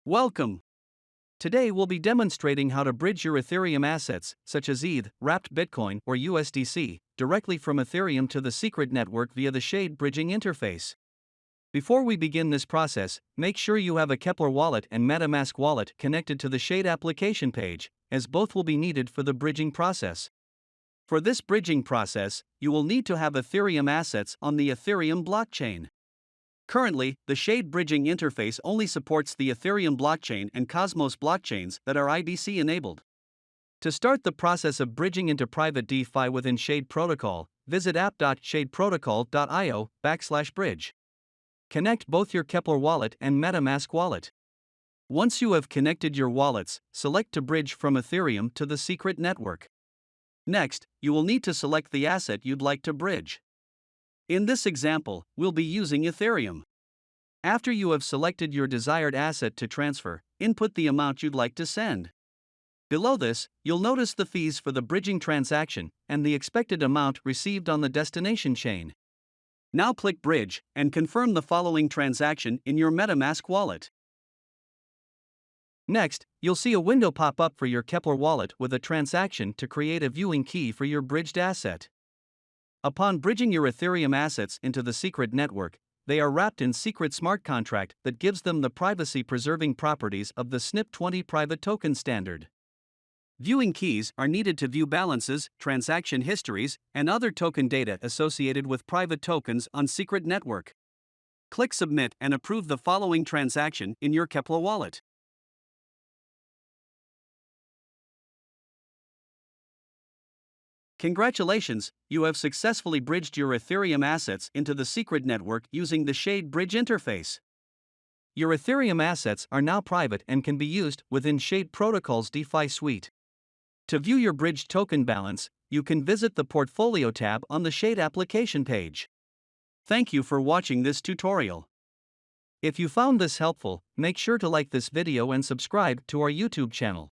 Welcome! Today we'll be demonstrating how to bridge your Ethereum assets, such as ETH, wrapped Bitcoin, or USDC, directly from Ethereum to the secret network via the Shade bridging interface. Before we begin this process, make sure you have a Kepler wallet and MetaMask wallet connected to the Shade application page, as both will be needed for the bridging process. For this bridging process, you will need to have Ethereum assets on the Ethereum blockchain. Currently, the Shade bridging interface only supports the Ethereum blockchain and Cosmos blockchains that are IBC enabled. To start the process of bridging into private DeFi within Shade Protocol, visit app.shadeprotocol.io/bridge. Connect both your Kepler wallet and MetaMask wallet. Once you have connected your wallets, select to bridge from Ethereum to the secret network. Next, you will need to select the asset you'd like to bridge. In this example, we'll be using Ethereum. After you have selected your desired asset to transfer, input the amount you'd like to send. Below this, you'll notice the fees for the bridging transaction and the expected amount received on the destination chain. Now click Bridge and confirm the following transaction in your MetaMask wallet. Next, you'll see a window pop up for your Kepler wallet with a transaction to create a viewing key for your bridged asset. Upon bridging your Ethereum assets into the secret network, they are wrapped in secret smart contract that gives them the privacy-preserving properties of the SNP-20 private token standard. Viewing keys are needed to view balances, transaction histories, and other token data associated with private tokens on secret network. Click Submit and approve the following transaction in your Kepler wallet. Congratulations, you have successfully bridged your Ethereum assets into the secret network using the Shade bridge interface. Your Ethereum assets are now private and can be used within Shade Protocol's DeFi suite. To view your bridged token balance, you can visit the Portfolio tab on the Shade application page. Thank you for watching this tutorial. If you found this helpful, make sure to like this video and subscribe to our YouTube channel.